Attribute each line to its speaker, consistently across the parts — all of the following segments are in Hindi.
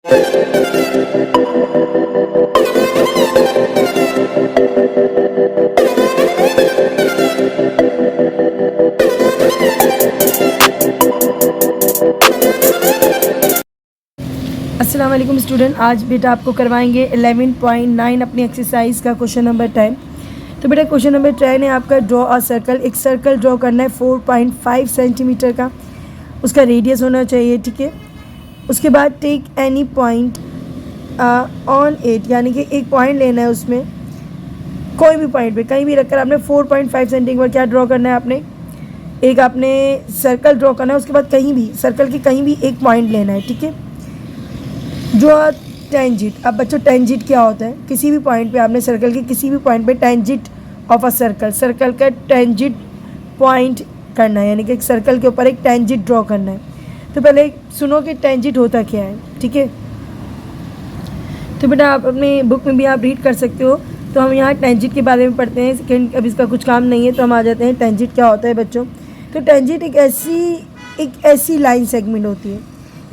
Speaker 1: अस्सलाम वालेकुम स्टूडेंट, आज बेटा आपको करवाएंगे 11.9 अपनी एक्सरसाइज का क्वेश्चन नंबर 10। तो बेटा क्वेश्चन नंबर 10 है आपका, ड्रॉ अ सर्कल। एक सर्कल ड्रॉ करना है 4.5 सेंटीमीटर का, उसका रेडियस होना चाहिए, ठीक है। उसके बाद take any point on it, यानी कि एक पॉइंट लेना है उसमें, कोई भी पॉइंट पे कहीं भी रखकर आपने 4.5 सेंटीमीटर क्या ड्रॉ करना है, आपने एक आपने सर्कल ड्रॉ करना है। उसके बाद कहीं भी सर्कल के कहीं भी एक पॉइंट लेना है, ठीक है। जो टेंजिट, अब बच्चों टेंजिट क्या होता है, किसी भी पॉइंट पे आपने सर्कल के किसी भी पॉइंट पे टेंजिट ऑफ अ सर्कल, सर्कल का टेंजिट पॉइंट करना है, यानी कि एक सर्कल के ऊपर एक टेंजिट ड्रॉ करना है। तो पहले सुनो कि टेंजिट होता क्या है, ठीक है। तो बेटा आप अपने बुक में भी आप रीड कर सकते हो। तो हम यहाँ टेंजिट के बारे में पढ़ते हैं सेकेंड, अब इसका कुछ काम नहीं है तो हम आ जाते हैं टेंजिट क्या होता है बच्चों। तो टेंजिट एक ऐसी लाइन सेगमेंट होती है,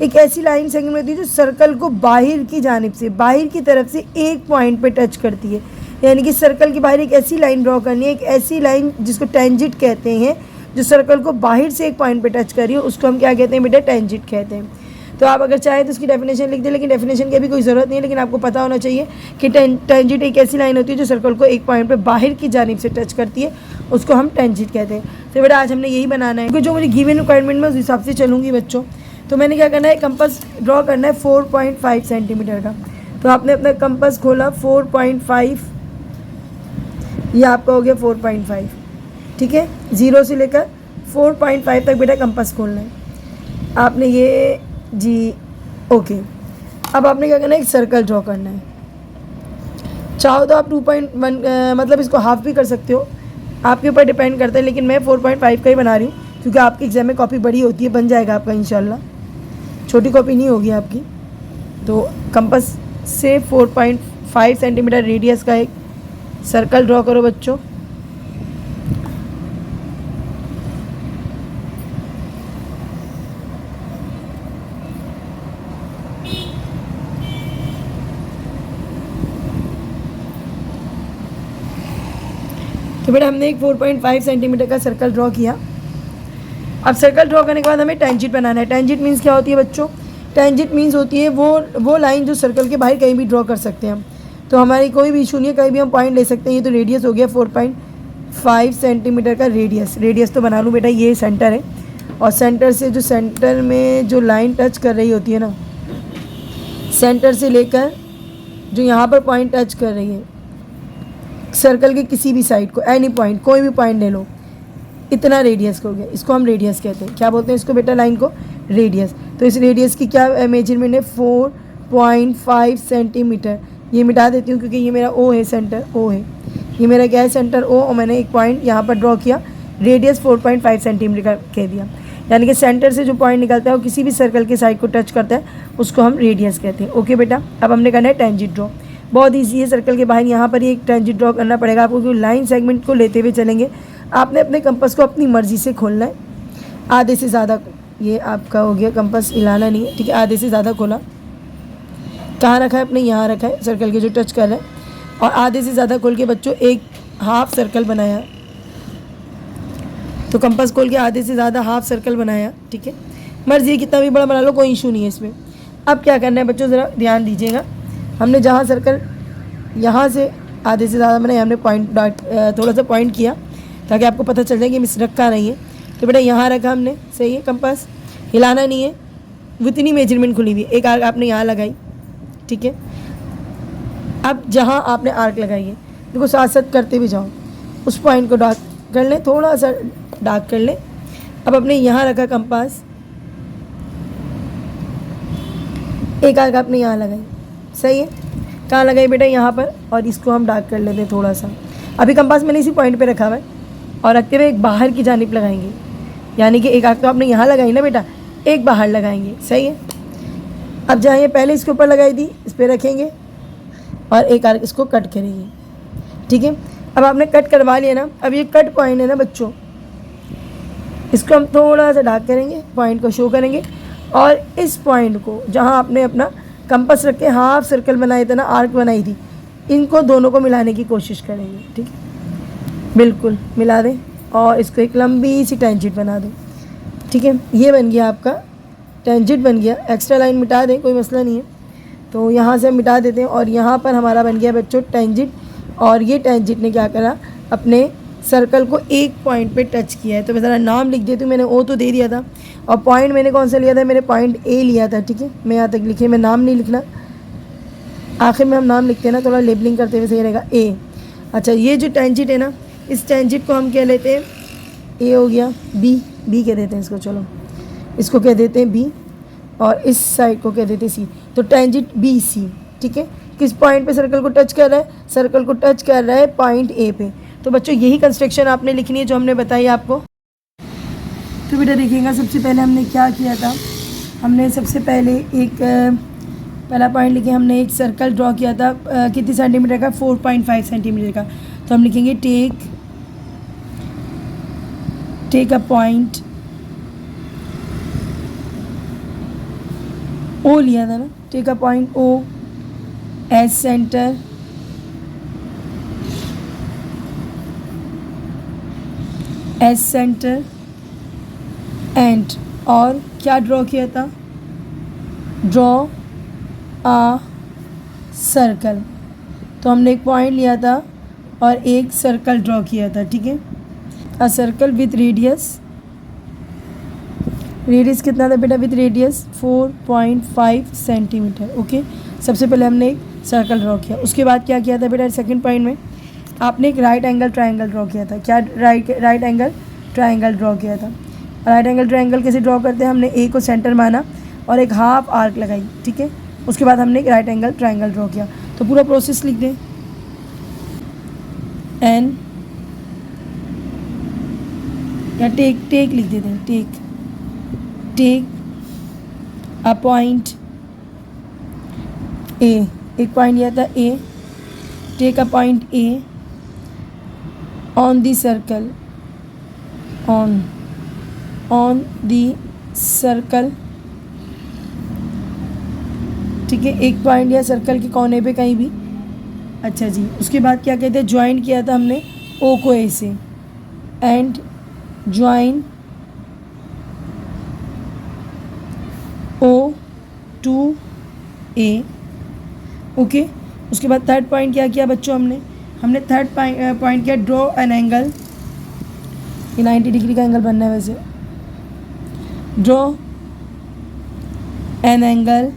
Speaker 1: एक ऐसी लाइन सेगमेंट होती है जो सर्कल को बाहर की जानिब से, बाहर की तरफ से एक पॉइंट पे टच करती है। यानी कि सर्कल के बाहर एक ऐसी लाइन ड्रॉ करनी है, एक ऐसी लाइन जिसको टेंजिट कहते हैं, जो सर्कल को बाहर से एक पॉइंट पे टच कर रही है, उसको हम क्या कहते हैं बेटा, टेंजिट कहते हैं। तो आप अगर चाहें तो उसकी डेफिनेशन लिख दें, लेकिन डेफिनेशन की अभी कोई ज़रूरत नहीं है, लेकिन आपको पता होना चाहिए कि टेंजिट एक ऐसी लाइन होती है जो सर्कल को एक पॉइंट पे बाहर की जानिब से टच करती है, उसको हम टेंजिट कहते हैं। तो बेटा आज हमने यही बनाना है, क्योंकि जो मुझे गिवन रिक्वायरमेंट में उस हिसाब से चलूँगी बच्चों। तो मैंने क्या करना है, कंपास ड्रॉ करना है 4.5 सेंटीमीटर का। तो आपने अपना कंपास खोला 4.5, ये आपका हो गया 4.5, ठीक है। 0 से लेकर 4.5 तक बेटा कंपास खोलना है आपने, ये जी ओके। अब आपने क्या करना है, एक सर्कल ड्रॉ करना है। चाहो तो आप 2.1 मतलब इसको हाफ भी कर सकते हो, आपके ऊपर डिपेंड करता है, लेकिन मैं 4.5 का ही बना रही हूँ क्योंकि आपकी एग्जाम में कॉपी बड़ी होती है, बन जाएगा आपका इंशाल्लाह, छोटी कॉपी नहीं होगी आपकी। तो कंपास से 4.5 सेंटीमीटर रेडियस का एक सर्कल ड्रॉ करो बच्चों। तो बेटा हमने एक 4.5 सेंटीमीटर का सर्कल ड्रॉ किया। अब सर्कल ड्रॉ करने के बाद हमें टेंजिट बनाना है। टेंजिट मीन्स क्या होती है बच्चों, टेंजिट मीन्स होती है वो लाइन जो सर्कल के बाहर कहीं भी ड्रॉ कर सकते हैं हम। तो हमारी कोई भी इशू नहीं है, कहीं भी हम पॉइंट ले सकते हैं। ये तो रेडियस हो गया 4.5 सेंटीमीटर का रेडियस तो बना लूँ बेटा, ये सेंटर है, और सेंटर से जो सेंटर में जो लाइन टच कर रही होती है ना, सेंटर से लेकर जो यहाँ पर पॉइंट टच कर रही है सर्कल के किसी भी साइड को, एनी पॉइंट, कोई भी पॉइंट ले लो, इतना रेडियस हो गया, इसको हम रेडियस कहते हैं। क्या बोलते हैं इसको बेटा, लाइन को रेडियस। तो इस रेडियस की क्या मेजरमेंट है, 4.5 सेंटीमीटर। ये मिटा देती हूँ क्योंकि ये मेरा ओ है, सेंटर ओ है, ये मेरा क्या है, सेंटर ओ, और मैंने एक पॉइंट यहाँ पर ड्रॉ किया, रेडियस 4.5 सेंटीमीटर कह दिया। यानी कि सेंटर से जो पॉइंट निकलता है वो किसी भी सर्कल के साइड को टच करता है, उसको हम रेडियस कहते हैं। ओके बेटा, अब हमने करना है टेंजिट ड्रॉ। बहुत ईजी है, सर्कल के बाहर यहाँ पर ही एक टेंजिट ड्रॉ करना पड़ेगा आपको, क्योंकि लाइन सेगमेंट को लेते हुए चलेंगे। आपने अपने कंपास को अपनी मर्ज़ी से खोलना है, आधे से ज़्यादा, ये आपका हो गया, कंपास हिलाना नहीं है, ठीक है। आधे से ज़्यादा खोला, कहाँ रखा है अपने, यहाँ रखा है, सर्कल के जो टच कर रहा है, और आधे से ज़्यादा खोल के बच्चों एक हाफ सर्कल बनाया। तो कंपास खोल के आधे से ज़्यादा हाफ सर्कल बनाया, ठीक है। मर्ज़ी कितना भी बड़ा बना लो, कोई इशू नहीं है इसमें। अब क्या करना है बच्चों, ज़रा ध्यान दीजिएगा। हमने जहाँ सर्कल यहाँ से आधे से ज़्यादा बनाया, हमने पॉइंट थोड़ा सा पॉइंट किया ताकि आपको पता चल जाए कि मिस रखा नहीं है। तो बेटा यहाँ रखा हमने, सही है, कंपास हिलाना नहीं है, उतनी मेजरमेंट खुली हुई, एक आर्क आपने यहाँ लगाई, ठीक है। अब जहाँ आपने आर्क लगाई है, देखो साथ साथ करते भी जाओ, उस पॉइंट को डार्क कर लें, थोड़ा सा डार्क कर लें। अब अपने यहाँ रखा कंपास, एक आर्क आपने यहाँ लगाई, सही है, कहाँ लगाई बेटा, यहाँ पर, और इसको हम डार्क कर लेते हैं थोड़ा सा। अभी कंपास मैंने इसी पॉइंट पे रखा हुआ है, और रखते हुए एक बाहर की जानिब लगाएंगे, यानी कि एक आर्क तो आपने यहाँ लगाई ना बेटा, एक बाहर लगाएंगे, सही है। अब जहाँ ये पहले इसके ऊपर लगाई थी, इस पर रखेंगे, और एक आर्क इसको कट करेंगे, ठीक है। अब आपने कट करवा लिया ना, अब ये कट पॉइंट है ना बच्चों, इसको हम थोड़ा सा डार्क करेंगे, पॉइंट को शो करेंगे, और इस पॉइंट को जहाँ आपने अपना कंपास रख के हाफ सर्कल बनाए थे ना, आर्क बनाई थी, इनको दोनों को मिलाने की कोशिश करेंगे। ठीक है, बिल्कुल मिला दें और इसको एक लंबी सी टेंजेंट बना दें। ठीक है, ये बन गया आपका टेंजेंट बन गया। एक्स्ट्रा लाइन मिटा दें, कोई मसला नहीं है, तो यहाँ से हम मिटा देते हैं और यहाँ पर हमारा बन गया बच्चों टेंजेंट। और ये टेंजेंट ने क्या करा, अपने सर्कल को एक पॉइंट पे टच किया है। तो मैं ज़रा नाम लिख देती हूँ, मैंने ओ तो दे दिया था और पॉइंट मैंने कौन सा लिया था, मैंने पॉइंट ए लिया था। ठीक है, मैं यहाँ तक लिखे, मैं नाम नहीं लिखना, आखिर में हम नाम लिखते हैं ना, थोड़ा लेबलिंग करते हुए सही रहेगा। ए, अच्छा ये जो टेंजेंट है ना, इस टेंजेंट को हम क्या लेते हैं, ए हो गया, बी कह देते हैं इसको, चलो इसको कह देते हैं बी और इस साइड को कह देते हैं सी। तो टेंजेंट बी सी। ठीक है, किस पॉइंट पे सर्कल को टच कर रहा है, सर्कल को टच कर रहा है पॉइंट ए पे। तो बच्चों यही कंस्ट्रक्शन आपने लिखनी है जो हमने बताई आपको। तो बेटा देखिएगा, सबसे पहले हमने क्या किया था, हमने सबसे पहले एक पहला पॉइंट लिखे, हमने एक सर्कल ड्रॉ किया था कितनी सेंटीमीटर का, 4.5 सेंटीमीटर का। तो हम लिखेंगे टेक अ पॉइंट, ओ लिया था ना, take a point O as centre and, और क्या ड्रॉ किया था, ड्रॉ आ सर्कल। तो हमने एक पॉइंट लिया था और एक सर्कल ड्रॉ किया था। ठीक है, अ सर्कल विथ रेडियस कितना था बेटा, विथ रेडियस 4.5 सेंटीमीटर। ओके, सबसे पहले हमने एक सर्कल ड्रॉ किया। उसके बाद क्या किया था बेटा, सेकंड पॉइंट में आपने एक राइट एंगल ट्रायंगल ड्रॉ किया था। क्या राइट एंगल ट्रायंगल ड्रॉ किया था। राइट एंगल ट्रायंगल कैसे ड्रॉ करते हैं, हमने ए को सेंटर माना और एक हाफ आर्क लगाई। ठीक है, उसके बाद हमने एक राइट एंगल ट्रायंगल ड्रॉ किया। तो पूरा प्रोसेस लिख दें, एन या टेक लिख देते हैं, टेक अ पॉइंट ए, एक पॉइंट लिया था A, take a point A on the circle, on the circle. ठीक है, एक पॉइंट लिया सर्कल के कोने पे कहीं भी। अच्छा जी, उसके बाद क्या कहते हैं, ज्वाइन किया था हमने ओ को ए से, and join O to A. Okay, उसके बाद थर्ड पॉइंट क्या किया बच्चों, हमने थर्ड पॉइंट किया, ड्रॉ एन एंगल, ये 90 डिग्री का एंगल बनना है वैसे, draw an angle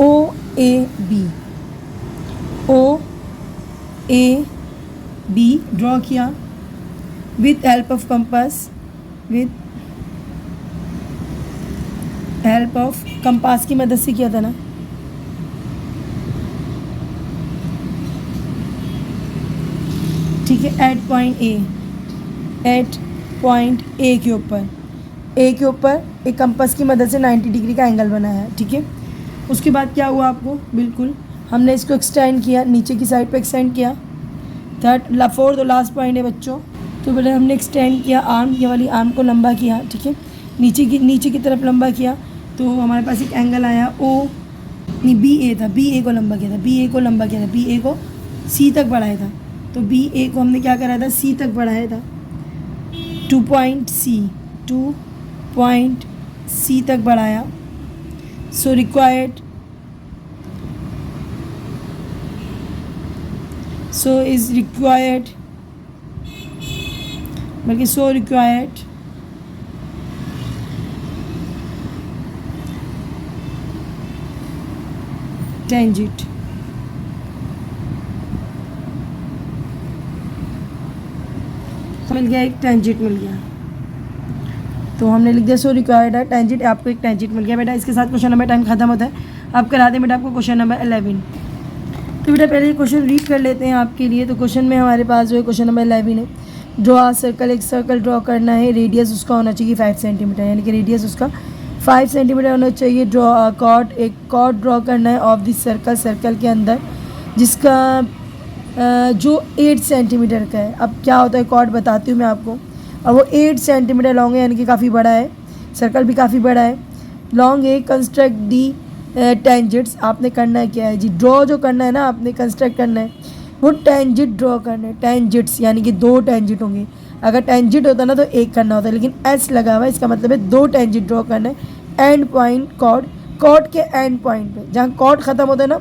Speaker 1: O A B draw किया with help of compass, compass की मदद से किया था ना। ठीक है, एट पॉइंट ए के ऊपर एक कंपास की मदद से 90 डिग्री का एंगल बनाया। ठीक है, उसके बाद क्या हुआ आपको, बिल्कुल हमने इसको एक्सटेंड किया, नीचे की साइड पे एक्सटेंड किया। फोर्थ और लास्ट पॉइंट है बच्चों, तो पहले हमने एक्सटेंड किया आर्म, ये वाली आर्म को लंबा किया। ठीक है, नीचे की तरफ लंबा किया, तो हमारे पास एक एंगल आया बी ए को लंबा किया था, बी ए को सी तक बढ़ाया था। तो बी ए को हमने क्या करा था, सी तक बढ़ाया था, 2 पॉइंट सी तक बढ़ाया। So required tangent। मिल गया, एक टेंजेंट मिल गया, तो हमने लिख दिया सो रिक्वायर्ड है टेंजेंट, आपको एक टेंजेंट मिल गया बेटा। इसके साथ क्वेश्चन नंबर टाइम खत्म होता है। आप करा दें बेटा आपको क्वेश्चन नंबर 11। तो बेटा पहले क्वेश्चन रीड कर लेते हैं आपके लिए। तो क्वेश्चन में हमारे पास जो है क्वेश्चन नंबर 11 है, ड्रॉ आ सर्कल, एक सर्कल ड्रॉ करना है, रेडियस उसका होना चाहिए 5 सेंटीमीटर, यानी कि रेडियस उसका 5 सेंटीमीटर होना चाहिए। ड्रॉ कॉर्ड, एक कॉर्ड ड्रॉ करना है ऑफ दिस सर्कल के अंदर, जिसका जो 8 सेंटीमीटर का है। अब क्या होता है कॉर्ड बताती हूँ मैं आपको। और वो 8 सेंटीमीटर लॉन्ग है, यानी कि काफ़ी बड़ा है, सर्कल भी काफ़ी बड़ा है। लॉन्ग ए कंस्ट्रक्ट दी टेंजेंट्स। आपने करना है क्या है जी, ड्रॉ जो करना है ना, आपने कंस्ट्रक्ट करना है वो टेंजेंट ड्रॉ करना है। टेंजेंट्स यानी कि 2 टेंजेंट होंगे। अगर टेंजेंट होता ना तो एक करना होता है, लेकिन एस लगा हुआ है, इसका मतलब है 2 टेंजेंट ड्रॉ करना है। एंड पॉइंट कॉर्ड, कॉर्ड के एंड पॉइंट पे, जहाँ कॉर्ड ख़त्म होता है ना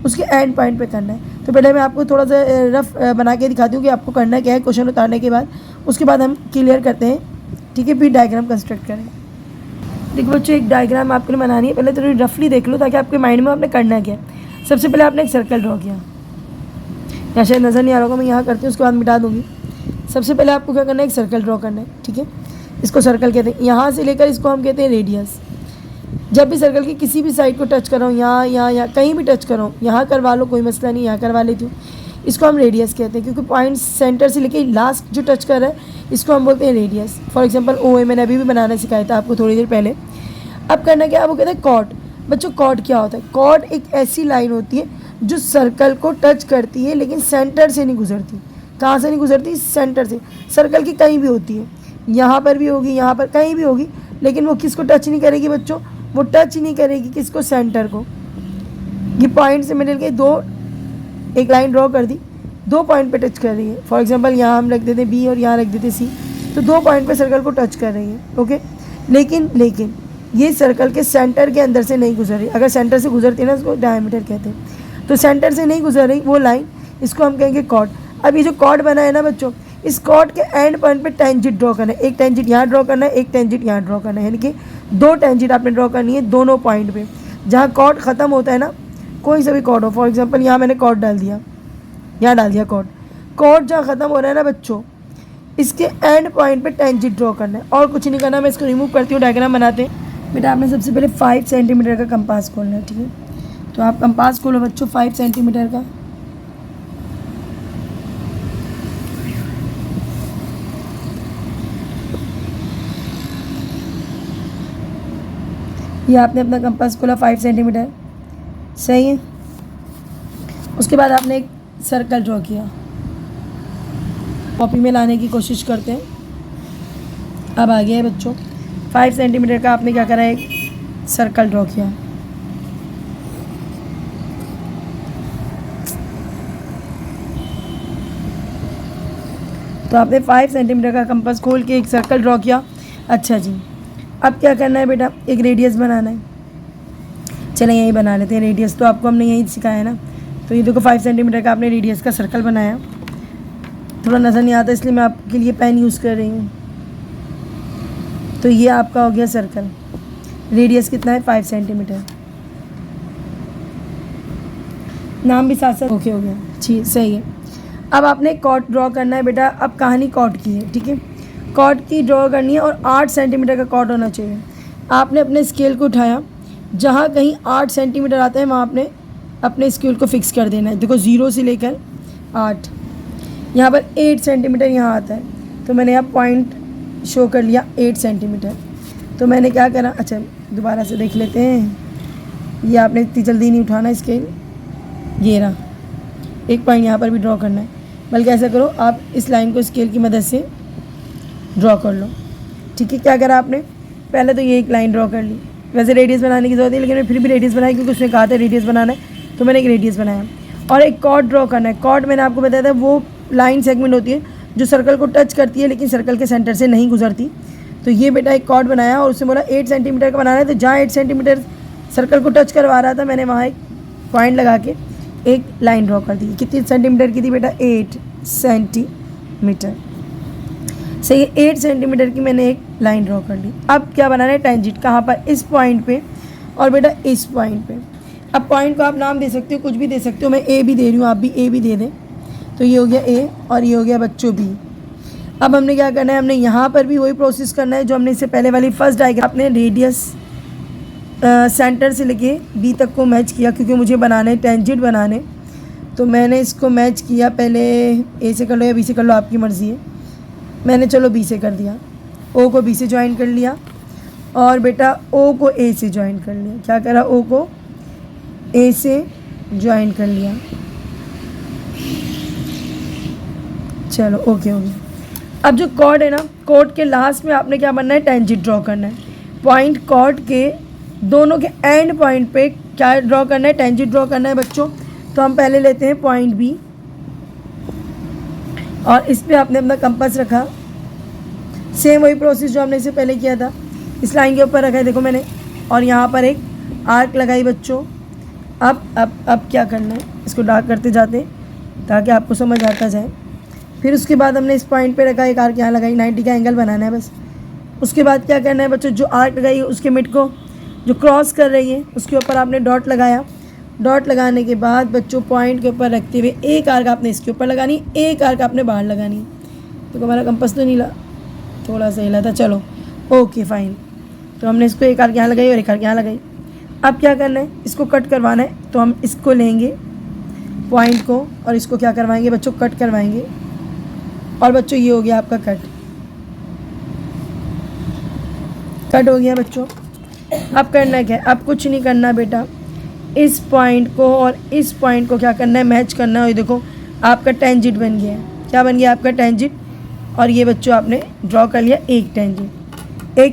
Speaker 1: उसके एंड पॉइंट पे करना है। तो पहले मैं आपको थोड़ा सा रफ बना के दिखाती हूँ कि आपको करना क्या है क्वेश्चन उतारने के बाद। उसके बाद हम क्लियर करते हैं, ठीक है। फिर डायग्राम कंस्ट्रक्ट करें। देखो बच्चों, एक डायग्राम आपको बनानी है, पहले थोड़ी रफली देख लो ताकि आपके माइंड में आपने करना क्या है। सबसे पहले आपने एक सर्कल ड्रॉ किया, यहाँ शायद नज़र नहीं आ रहा होगा, मैं यहाँ करती हूँ, उसके बाद मिटा दूँगी। सबसे पहले आपको क्या करना है, एक सर्कल ड्रॉ करना है, ठीक है। इसको सर्कल कहते हैं। यहाँ से लेकर इसको हम कहते हैं रेडियस। जब भी सर्कल की किसी भी साइड को टच कर रहा हूँ, यहाँ कहीं भी टच कर रहा हूँ, यहाँ करवा लो कोई मसला नहीं, यहाँ करवा लेती हूँ, इसको हम रेडियस कहते हैं। क्योंकि पॉइंट सेंटर से लेके लास्ट जो टच कर रहा है इसको हम बोलते हैं रेडियस। फॉर एग्जांपल ओ ए, मैंने अभी भी बनाना सिखाया था आपको थोड़ी देर पहले। अब करना क्या है, वो कहते हैं कॉर्ड। बच्चों कॉर्ड क्या होता है, कॉर्ड एक ऐसी लाइन होती है जो सर्कल को टच करती है लेकिन सेंटर से नहीं गुजरती। कहाँ से नहीं गुजरती, सेंटर से। सर्कल की कहीं भी होती है, यहाँ पर भी होगी, यहाँ पर कहीं भी होगी, लेकिन वो किसको टच नहीं करेगी बच्चों, वो टच नहीं करेगी किसको, सेंटर को। ये पॉइंट से मिल के दो, एक लाइन ड्रॉ कर दी, 2 पॉइंट पे टच कर रही है। फॉर एग्जांपल यहाँ हम रख देते बी और यहाँ रख देते सी, तो 2 पॉइंट पे सर्कल को टच कर रही है, ओके। लेकिन ये सर्कल के सेंटर के अंदर से नहीं गुजर रही। अगर सेंटर से गुजरती है ना उसको डायमीटर कहते हैं। तो सेंटर से नहीं गुजर रही वो लाइन, इसको हम कहेंगे कॉर्ड। अब ये जो कॉर्ड बना है ना बच्चों, इस कॉर्ड के एंड पॉइंट पे टेंजेंट ड्रॉ करना है। एक टेंजेंट यहाँ ड्रॉ करना है, एक टेंजेंट यहाँ ड्रॉ करना है, यानी कि 2 टेंजेंट आपने ड्रॉ करनी है दोनों पॉइंट पे। जहाँ कॉर्ड ख़त्म होता है ना, कोई सा भी कॉर्ड हो, फॉर एग्जाम्पल यहाँ मैंने कॉर्ड डाल दिया, यहाँ डाल दिया कॉर्ड। कॉर्ड जहाँ ख़त्म हो रहा है ना बच्चों, इसके एंड पॉइंट पे टेंजेंट ड्रॉ करना है, और कुछ नहीं करना। मैं इसको रिमूव करती हूँ, डायग्राम बनाते हैं। बेटा आपने सबसे पहले 5 सेंटीमीटर का कंपास खोलना है, ठीक है। तो आप कंपास खोलो बच्चों 5 सेंटीमीटर का। ये आपने अपना कंपास खोला 5 सेंटीमीटर, सही है। उसके बाद आपने एक सर्कल ड्रॉ किया, कॉपी में लाने की कोशिश करते हैं। अब आ गया है बच्चों 5 सेंटीमीटर का, आपने क्या करा है, एक सर्कल ड्रॉ किया। तो आपने 5 सेंटीमीटर का कंपास खोल के एक सर्कल ड्रॉ किया। अच्छा जी, अब क्या करना है बेटा, एक रेडियस बनाना है। चलें यही बना लेते हैं रेडियस, तो आपको हमने यही सिखाया है ना। तो ये देखो 5 सेंटीमीटर का आपने रेडियस का सर्कल बनाया। थोड़ा नज़र नहीं आता इसलिए मैं आपके लिए पेन यूज़ कर रही हूँ। तो ये आपका हो गया सर्कल, रेडियस कितना है 5 सेंटीमीटर। नाम भी साथ साथ ओके हो गया, ठीक सही है। अब आपने कॉर्ड ड्रॉ करना है बेटा। अब कहानी कॉर्ड की है, ठीक है। कॉर्ड की ड्रॉ करनी है और 8 सेंटीमीटर का कॉर्ड होना चाहिए। आपने अपने स्केल को उठाया, जहाँ कहीं 8 सेंटीमीटर आता है वहाँ आपने अपने स्केल को फिक्स कर देना है। देखो 0 से लेकर 8, यहाँ पर 8 सेंटीमीटर यहाँ आता है, तो मैंने यहाँ पॉइंट शो कर लिया 8 सेंटीमीटर। तो मैंने क्या करा, अच्छा दोबारा से देख लेते हैं। ये आपने इतनी जल्दी नहीं उठाना स्केल, ये रहा एक पॉइंट यहाँ पर भी ड्रॉ करना है। बल्कि ऐसा करो, आप इस लाइन को स्केल की मदद से ड्रॉ कर लो, ठीक है। क्या करा आपने, पहले तो ये एक लाइन ड्रॉ कर ली। वैसे रेडियस बनाने की ज़रूरत नहीं, लेकिन मैं फिर भी रेडियस बनाई क्योंकि उसने कहा था रेडियस बनाना है, तो मैंने एक रेडियस बनाया। और एक कॉर्ड ड्रॉ करना है। कॉर्ड मैंने आपको बताया था वो लाइन सेगमेंट होती है जो सर्कल को टच करती है लेकिन सर्कल के सेंटर से नहीं गुजरती। तो ये बेटा एक कॉर्ड बनाया और उससे बोला 8 सेंटीमीटर का बनाना है। तो जहाँ 8 सेंटीमीटर सर्कल को टच करवा रहा था, मैंने वहाँ एक पॉइंट लगा के एक लाइन ड्रॉ कर दी। कितनी सेंटीमीटर की थी बेटा, 8 सेंटीमीटर। सही है, 8 सेंटीमीटर की मैंने एक लाइन ड्रॉ कर ली। अब क्या बनाना है, टेंजेंट। कहाँ पर, इस पॉइंट पे और बेटा इस पॉइंट पे। अब पॉइंट को आप नाम दे सकते हो, कुछ भी दे सकते हो। मैं ए भी दे रही हूँ, आप भी ए भी दे दें। तो ये हो गया ए और ये हो गया बच्चों बी। अब हमने क्या करना है, हमने यहाँ पर भी वही प्रोसेस करना है जो हमने इससे पहले वाली फर्स्ट डायग्राम। आपने रेडियस सेंटर से लेके बी तक को मैच किया क्योंकि मुझे बनाने टेंजेंट बनाने। तो मैंने इसको मैच किया, पहले ए से कर लो या बी से कर लो, आपकी मर्ज़ी है। मैंने चलो बी से कर दिया, ओ को बी से ज्वाइन कर लिया और बेटा ओ को ए से ज्वाइन कर लिया। क्या करा, ओ को ए से ज्वाइन कर लिया। चलो ओके हो गया। अब जो कॉर्ड है ना, कॉर्ड के लास्ट में आपने क्या बनना है, टेंजेंट ड्रॉ करना है। पॉइंट कॉर्ड के दोनों के एंड पॉइंट पे क्या ड्रॉ करना है, टेंजेंट ड्रॉ करना है बच्चों। तो हम पहले लेते हैं पॉइंट बी और इस पर आपने अपना कंपास रखा, सेम वही प्रोसेस जो हमने इससे पहले किया था। इस लाइन के ऊपर रखा है देखो मैंने, और यहाँ पर एक आर्क लगाई बच्चों। अब क्या करना है, इसको डार्क करते जाते ताकि आपको समझ आता जाए। फिर उसके बाद हमने इस पॉइंट पे रखा, एक आर्क यहाँ लगाई, 90 का एंगल बनाना है बस। उसके बाद क्या करना है बच्चों, जो आर्क लगाई है उसके मिड को जो क्रॉस कर रही है उसके ऊपर आपने डॉट लगाया। डॉट लगाने के बाद बच्चों पॉइंट के ऊपर रखते हुए एक आर्क आपने इसके ऊपर लगानी, एक आर्क आपने बाहर लगानी। तो हमारा कंपास तो नहीं ला, थोड़ा सा हिला था, चलो ओके फाइन। तो हमने इसको एक आर्क यहाँ लगाई और एक आर्क यहाँ लगाई। अब क्या करना है, इसको कट करवाना है। तो हम इसको लेंगे पॉइंट को और इसको क्या करवाएंगे बच्चों, कट करवाएंगे। और बच्चों ये हो गया आपका कट हो गया बच्चों। अब करना क्या है, अब कुछ नहीं करना बेटा, इस पॉइंट को और इस पॉइंट को क्या करना है, मैच करना है। और देखो आपका टेंजेंट बन गया है। क्या बन गया आपका टेंजेंट। और ये बच्चों आपने ड्रॉ कर लिया एक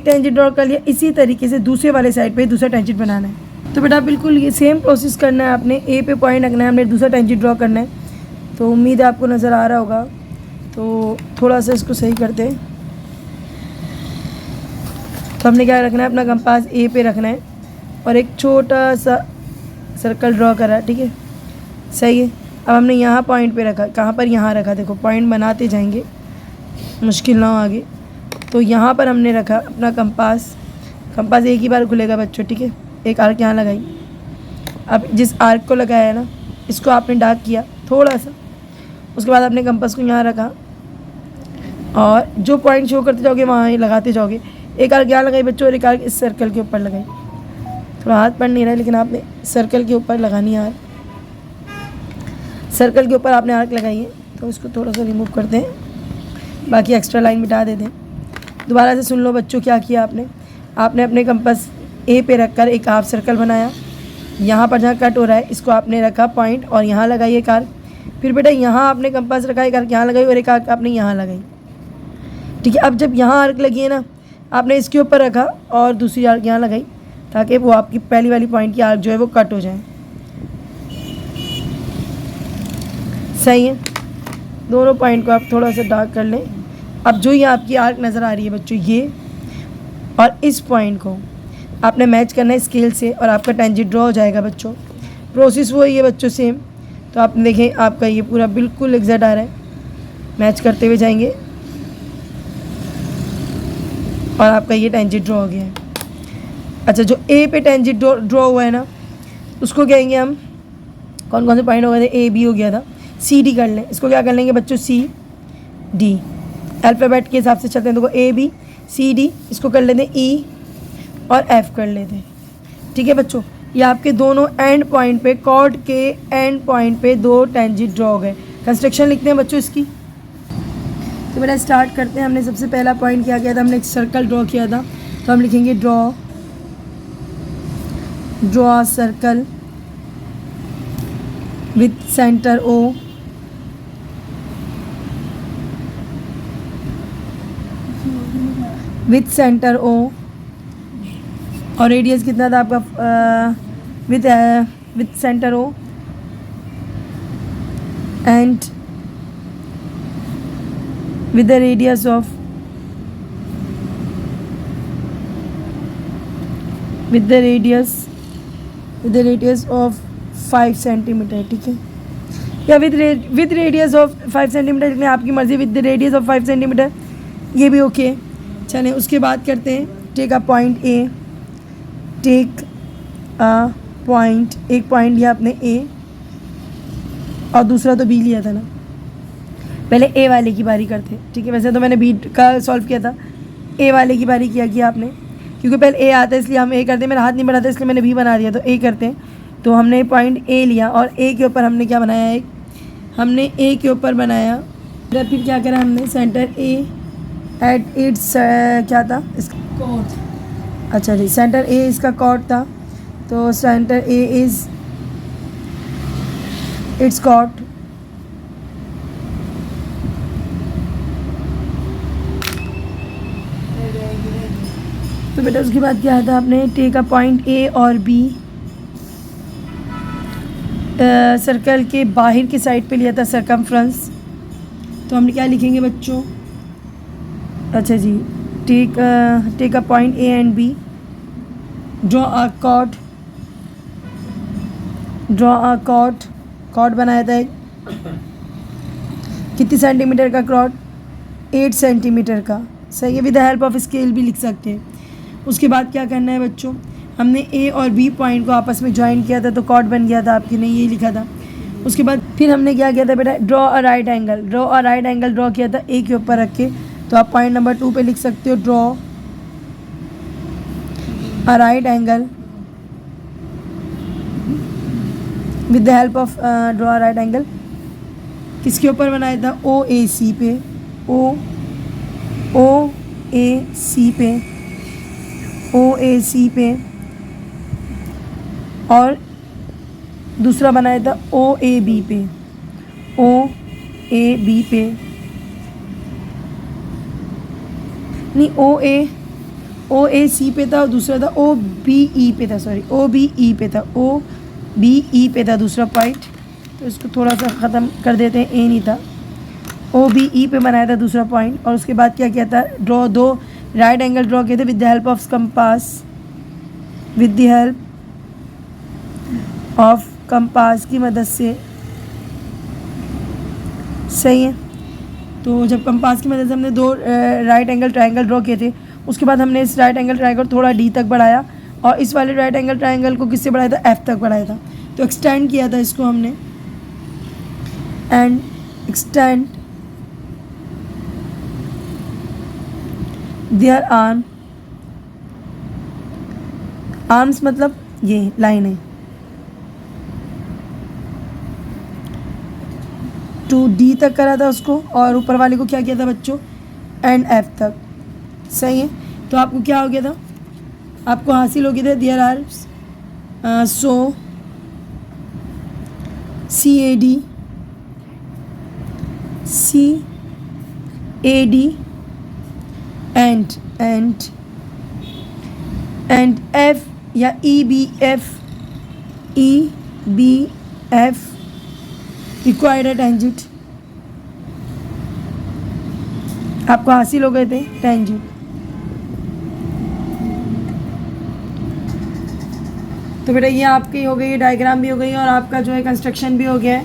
Speaker 1: टेंजेंट ड्रॉ कर लिया। इसी तरीके से दूसरे वाले साइड पे दूसरा टेंजेंट बनाना है। तो बेटा बिल्कुल ये सेम प्रोसेस करना है आपने। ए पे पॉइंट रखना है, हमने दूसरा टेंजेंट ड्रॉ करना है। तो उम्मीद है आपको नज़र आ रहा होगा। तो थोड़ा सा इसको सही करते हैं। तो हमने क्या रखना है, अपना कंपास ए पे रखना है और एक छोटा सा सर्कल ड्रॉ करा, ठीक है सही है। अब हमने यहाँ पॉइंट पे रखा, कहाँ पर, यहाँ रखा। देखो पॉइंट बनाते जाएंगे, मुश्किल ना हो आगे। तो यहाँ पर हमने रखा अपना कंपास एक ही बार खुलेगा बच्चों, ठीक है। एक आर्क यहाँ लगाई। अब जिस आर्क को लगाया है ना, इसको आपने डार्क किया थोड़ा सा। उसके बाद आपने कंपास को यहाँ रखा और जो पॉइंट शो करते जाओगे वहाँ ही लगाते जाओगे। एक आर्क यहाँ लगाई बच्चों और एक आर्क इस सर्कल के ऊपर लगाई। थोड़ा हाथ पड़ नहीं रहा है लेकिन आपने सर्कल के ऊपर लगानी है आर्क। सर्कल के ऊपर आपने आर्क लगाई है। तो इसको थोड़ा सा रिमूव करते हैं, बाकी एक्स्ट्रा लाइन मिटा देते हैं। दोबारा से सुन लो बच्चों, क्या किया आपने अपने कंपास ए पे रखकर एक हाफ सर्कल बनाया। यहाँ पर जहाँ कट हो रहा है इसको आपने रखा पॉइंट और यहाँ लगाई एक आर्क। फिर बेटा यहाँ आपने कंपास रखा, एक आर्क यहाँ लगाई और एक आर्क आपने यहाँ लगाई, ठीक है। अब जब यहाँ आर्क लगी है ना, आपने इसके ऊपर रखा और दूसरी आर्क यहाँ लगाई ताकि वो आपकी पहली वाली पॉइंट की आर्क जो है वो कट हो जाए। सही है। दोनों पॉइंट को आप थोड़ा सा डार्क कर लें। अब जो ये आपकी आर्क नज़र आ रही है बच्चों, ये और इस पॉइंट को आपने मैच करना है स्केल से और आपका टेंजेंट ड्रॉ हो जाएगा बच्चों। प्रोसेस वही है बच्चों सेम। तो आप देखें आपका ये पूरा बिल्कुल एग्जैक्ट आ रहा है। मैच करते हुए जाएंगे और आपका ये टेंजेंट ड्रॉ हो गया है। अच्छा, जो ए पे टेंजेंट ड्रॉ हुआ है ना, उसको कहेंगे हम, कौन कौन से पॉइंट हो गए थे, ए बी हो गया था, सी डी कर लें। इसको क्या कर लेंगे बच्चों, सी डी, अल्फ़ाबेट के हिसाब से चलते हैं। देखो ए बी सी डी, इसको कर लेते हैं ई और एफ कर लेते हैं, ठीक है बच्चों। ये आपके दोनों एंड पॉइंट पे, कॉर्ड के एंड पॉइंट पे दो टेंजेंट ड्रॉ हो गए। कंस्ट्रक्शन लिखते हैं बच्चों इसकी। तो बेटा स्टार्ट करते हैं। हमने सबसे पहला पॉइंट क्या किया था, हमने एक सर्कल ड्रॉ किया था। तो हम लिखेंगे draw circle with centre O, with centre O, और रेडियस कितना था आपका, with centre O and with the radius of 5 centimetre, ठीक है। या विद रेडियस ऑफ 5 सेंटीमीटर लिखना है, आपकी मर्ज़ी। With the radius of 5 centimetre ये भी ओके। चलें उसके बाद करते हैं। Take a point A, take a point, एक पॉइंट लिया आपने ए और दूसरा तो बी लिया था ना। पहले ए वाले की बारी करते, ठीक है। वैसे तो मैंने बी का सॉल्व किया था, ए वाले की बारी किया आपने, क्योंकि पहले ए आता है इसलिए हम ए करते हैं। मेरा हाथ नहीं बढ़ाता इसलिए मैंने बी बना दिया, तो ए करते हैं। तो हमने पॉइंट ए लिया और ए के ऊपर हमने क्या बनाया, एक हमने ए के ऊपर बनाया। फिर क्या करा हमने, सेंटर ए एट इट्स क्या था इसका कॉर्ड। अच्छा जी, सेंटर ए इसका कॉर्ड था। तो centre A is its chord. तो बेटा उसके बाद क्या था, आपने टेक अ पॉइंट ए और बी, सर्कल के बाहर की साइड पे लिया था सरकमफ्रेंस। तो हम क्या लिखेंगे बच्चों, अच्छा जी, take a point A and B, draw a chord बनाया था। कितनी सेंटीमीटर का कॉर्ड, 8 सेंटीमीटर का, सही है। With the help of scale भी लिख सकते हैं। उसके बाद क्या करना है बच्चों, हमने ए और बी पॉइंट को आपस में ज्वाइन किया था तो कॉर्ड बन गया था, आपके ने यही लिखा था। उसके बाद फिर हमने क्या किया था बेटा, draw a right angle draw किया था ए के ऊपर रख के। तो आप पॉइंट नंबर 2 पे लिख सकते हो, draw a right angle with the help of draw a right angle, किसके ऊपर बनाया था, ओ ए सी पे, ओ ए सी पे, और दूसरा बनाया था ओ ए बी पे, नहीं ओ ए सी पे था और दूसरा था ओ बी ई पे था, दूसरा पॉइंट। तो इसको थोड़ा सा ख़त्म कर देते हैं, ए नहीं था, ओ बी ई पे बनाया था दूसरा पॉइंट। और उसके बाद क्या किया था, ड्रॉ 2 राइट एंगल ड्रॉ किए थे with the help of compass की मदद से, सही है। तो जब कंपास की मदद से हमने 2 राइट एंगल ट्रायंगल ड्रॉ किए थे, उसके बाद हमने इस राइट एंगल ट्रायंगल थोड़ा डी तक बढ़ाया और इस वाले राइट एंगल ट्रायंगल को किससे बढ़ाया था, एफ तक बढ़ाया था। तो एक्सटेंड किया था इसको हमने, एंड एक्सटेंड देयर आर्म्स मतलब ये लाइन है, टू डी तक करा था उसको, और ऊपर वाले को क्या किया था बच्चों, एंड एफ तक, सही है। तो आपको क्या हो गया था, आपको हासिल हो गया था, there arms so CAD and F या EBF रिक्वायर्ड है टेंजेंट, आपको हासिल हो गए थे टेंजेंट। तो बेटा ये आपकी हो गई, डायग्राम भी हो गई और आपका जो है कंस्ट्रक्शन भी हो गया है।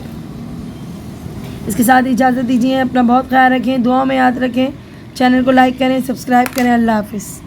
Speaker 1: इसके साथ इजाज़त दीजिए, अपना बहुत ख्याल रखें, दुआ में याद रखें, चैनल को लाइक करें, सब्सक्राइब करें। अल्लाह हाफिज़।